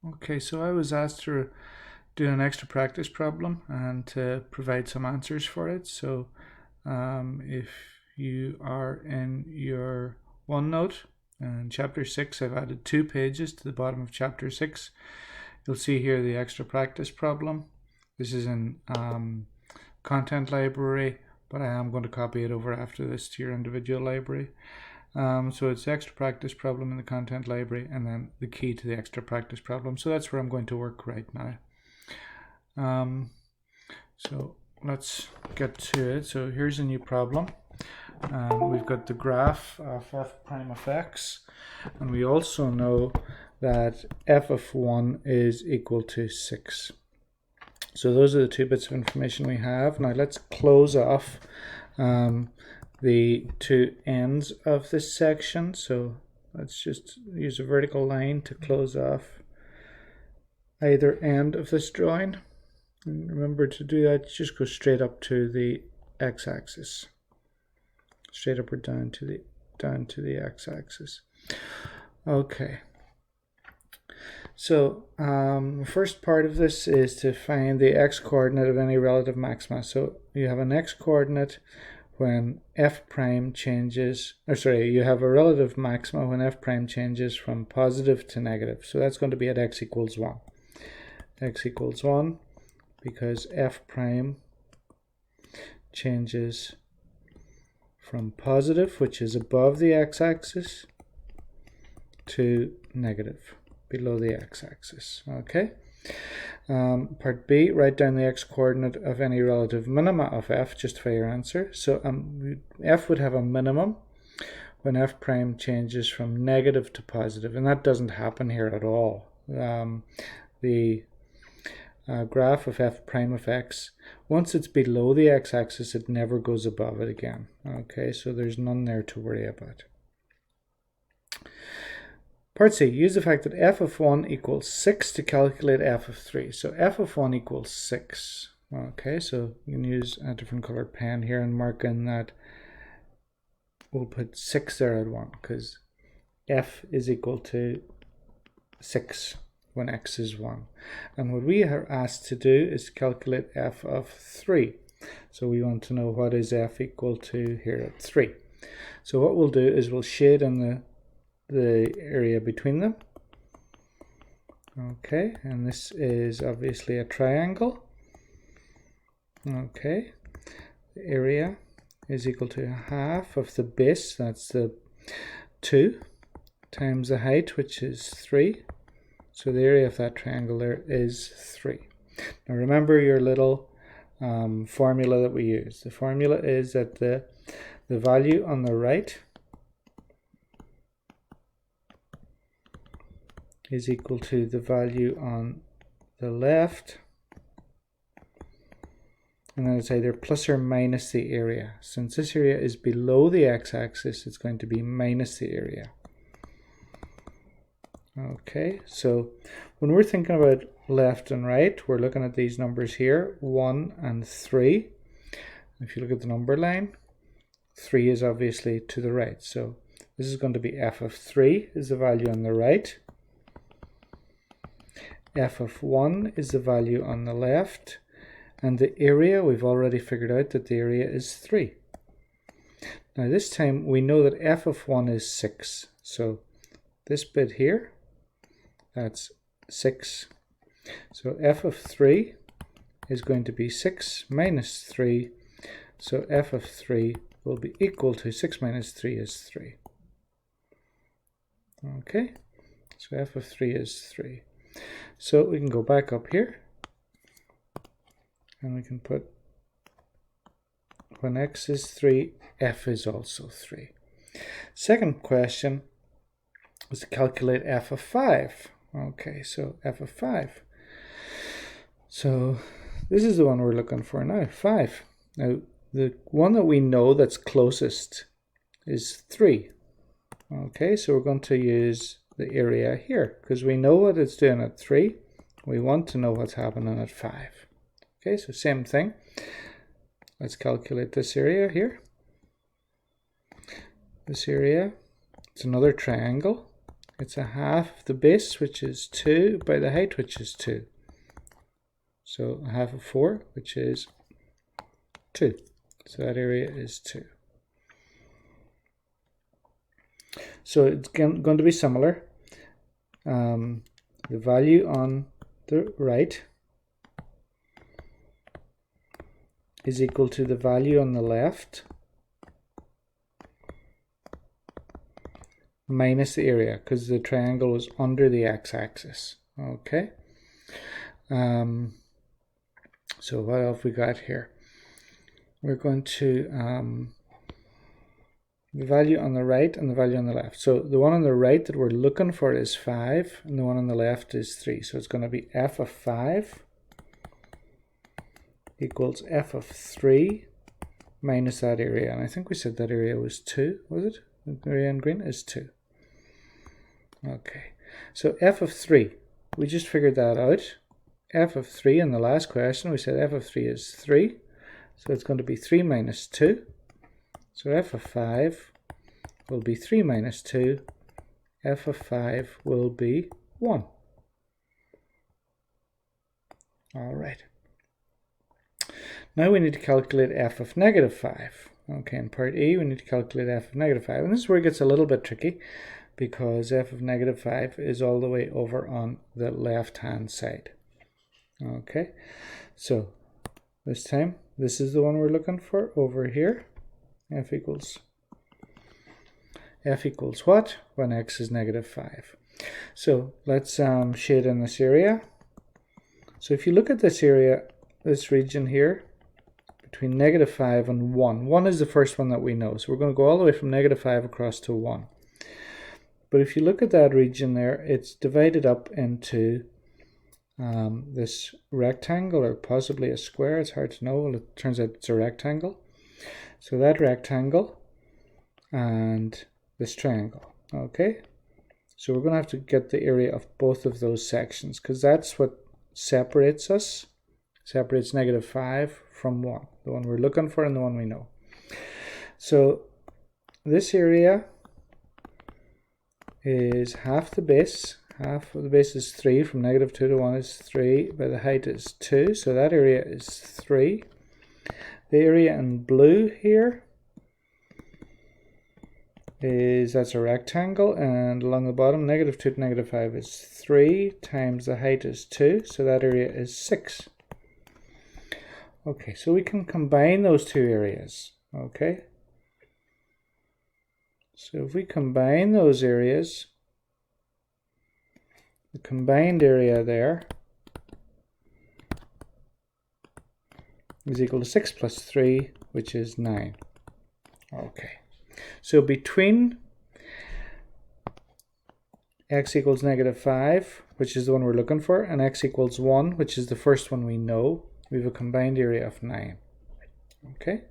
Okay, so I was asked to do an extra practice problem and to provide some answers for it. So if you are in your OneNote and chapter 6, I've added 2 pages to the bottom of chapter 6. You'll see here the extra practice problem. This is in content library, but I am going to copy it over after this to your individual library. So it's the extra practice problem in the content library and then the key to the extra practice problem. So that's where I'm going to work right now. So let's get to it. So here's a new problem. We've got the graph of f prime of x, and we also know that f of 1 is equal to 6. So those are the 2 bits of information we have. Now let's close off the 2 ends of this section. So let's just use a vertical line to close off either end of this drawing. And remember to do that, just go straight up to the x-axis. Straight up or down to the x-axis. Okay. So the first part of this is to find the x-coordinate of any relative maxima. So you have an x-coordinate when f prime changes, you have a relative maxima when f prime changes from positive to negative. So that's going to be at x equals 1. X equals 1 because f prime changes from positive, which is above the x-axis, to negative, below the x-axis. Okay. Part B, write down the x-coordinate of any relative minima of f, justify your answer. So f would have a minimum when f prime changes from negative to positive, and that doesn't happen here at all. The graph of f prime of x, once it's below the x-axis, it never goes above it again. Okay, so there's none there to worry about. Part C, use the fact that f of 1 equals 6 to calculate f of 3. So f of 1 equals 6. Okay, so you can use a different colored pen here and mark in that we'll put 6 there at 1 because f is equal to 6 when x is 1. And what we are asked to do is calculate f of 3. So we want to know what is f equal to here at 3. So what we'll do is we'll shade in the area between them. Okay, and this is obviously a triangle. Okay, the area is equal to half of the base, that's the 2, times the height, which is 3. So the area of that triangle there is 3. Now remember your little formula that we use. The formula is that the value on the right is equal to the value on the left, and then it's either plus or minus the area. Since this area is below the x-axis, it's going to be minus the area. Okay, so when we're thinking about left and right, we're looking at these numbers here, 1 and 3. If you look at the number line, 3 is obviously to the right. So this is going to be f of 3 is the value on the right. F of 1 is the value on the left, and the area, we've already figured out that the area is 3. Now this time we know that f of 1 is 6, so this bit here, that's 6. So f of 3 is going to be 6 minus 3, so f of 3 will be equal to 6 minus 3 is 3. Okay, so f of 3 is 3. So we can go back up here and we can put when x is 3, f is also 3. Second question was to calculate f of 5. Okay, so f of 5. So this is the one we're looking for now, 5. Now the one that we know that's closest is 3. Okay, so we're going to use the area here because we know what it's doing at 3. We want to know what's happening at 5. Okay, so same thing. Let's calculate this area here. This area, it's another triangle. It's a half of the base, which is 2, by the height, which is 2. So a half of 4, which is 2. So that area is 2. So it's going to be similar. The value on the right is equal to the value on the left minus the area, because the triangle is under the x-axis. Okay. So what have we got here? We're going to the value on the right and the value on the left. So the one on the right that we're looking for is 5, and the one on the left is 3. So it's going to be f of 5 equals f of 3 minus that area. And I think we said that area was 2, was it? The area in green is 2. Okay, so f of 3, we just figured that out. F of 3 in the last question, we said f of 3 is 3. So it's going to be 3 minus 2. So f of 5 will be 3 minus 2. F of 5 will be 1. All right. Now we need to calculate f of negative 5. Okay, in part E, we need to calculate f of negative 5. And this is where it gets a little bit tricky, because f of negative 5 is all the way over on the left-hand side. Okay, so this time, this is the one we're looking for over here. F equals what? When x is negative 5. So let's shade in this area. So if you look at this area, this region here, between negative 5 and 1. 1 is the first one that we know. So we're going to go all the way from negative 5 across to 1. But if you look at that region there, it's divided up into this rectangle, or possibly a square. It's hard to know. Well, it turns out it's a rectangle. So that rectangle and this triangle. Okay, so we're going to have to get the area of both of those sections, because that's what separates us. Separates negative 5 from 1. The one we're looking for and the one we know. So this area is half the base. Half of the base is 3. From negative 2 to 1 is 3. By the height is 2. So that area is 3. The area in blue here that's a rectangle, and along the bottom, negative 2 to negative 5 is 3 times the height is 2. So that area is 6. Okay, so we can combine those two areas. Okay. So if we combine those areas, the combined area there is equal to 6 plus 3, which is 9. Okay, so between x equals negative 5, which is the one we're looking for, and x equals 1, which is the first one we know, we have a combined area of 9. Okay,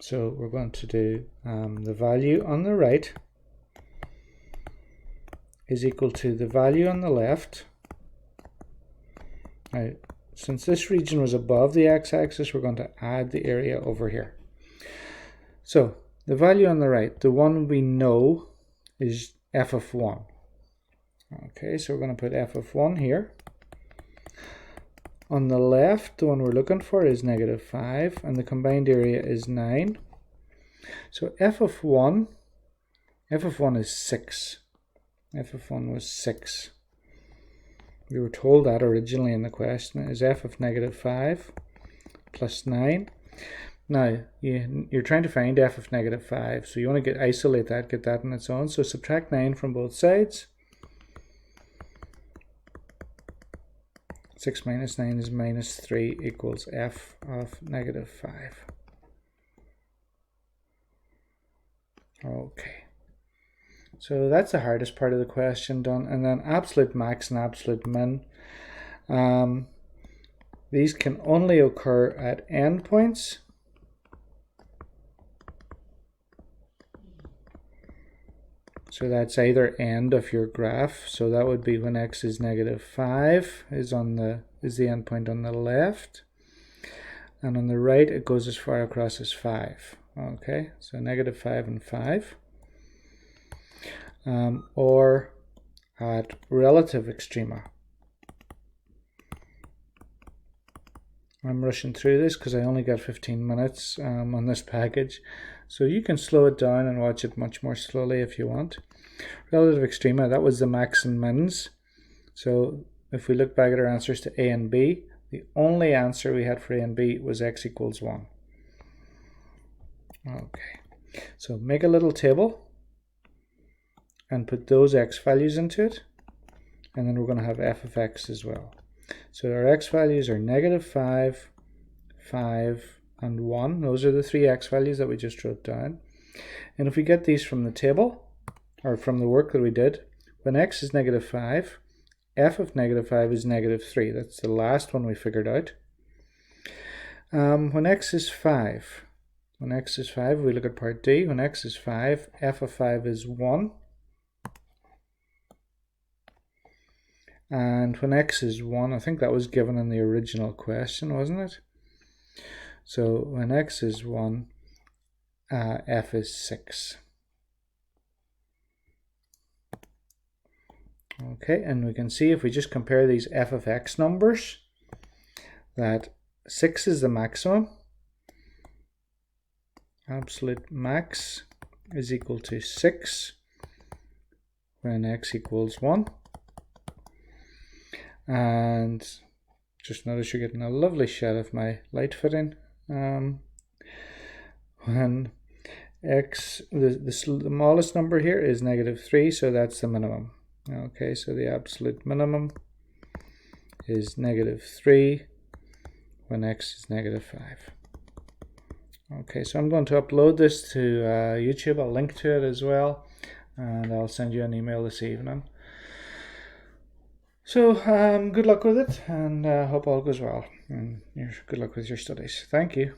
so we're going to do the value on the right is equal to the value on the left. Now, since this region was above the x-axis, we're going to add the area over here. So the value on the right, the one we know, is f of 1. Okay, so we're going to put f of 1 here. On the left, the one we're looking for is negative 5, and the combined area is 9. So f of 1 is 6. F of 1 was 6. We were told that originally in the question is f of negative 5 plus 9. Now, you're trying to find f of negative 5, so you want to isolate that, get that on its own. So subtract 9 from both sides. 6 minus 9 is minus 3 equals f of negative 5. Okay. So that's the hardest part of the question done. And then absolute max and absolute min. These can only occur at endpoints. So that's either end of your graph. So that would be when x is negative 5 is the endpoint on the left. And on the right, it goes as far across as 5. Okay, so negative 5 and 5. Or at relative extrema. I'm rushing through this because I only got 15 minutes on this package, so you can slow it down and watch it much more slowly if you want. Relative extrema, that was the max and mins. So if we look back at our answers to A and B, the only answer we had for A and B was x equals 1. Okay, so make a little table and put those x values into it, and then we're going to have f of x as well. So our x values are negative 5, 5, and 1. Those are the three x values that we just wrote down. And if we get these from the table, or from the work that we did, when x is negative 5, f of negative 5 is negative 3. That's the last one we figured out. When x is 5, we look at part D. When x is 5, f of 5 is 1. And when x is 1, I think that was given in the original question, wasn't it? So when x is 1, f is 6. Okay, and we can see if we just compare these f of x numbers, that 6 is the maximum. Absolute max is equal to 6 when x equals 1. And just notice you're getting a lovely shot of my light fitting. When x, the smallest number here is negative 3, so that's the minimum. Okay, so the absolute minimum is negative 3 when x is negative 5. Okay, so I'm going to upload this to YouTube. I'll link to it as well, and I'll send you an email this evening. So good luck with it, and hope all goes well, and good luck with your studies. Thank you.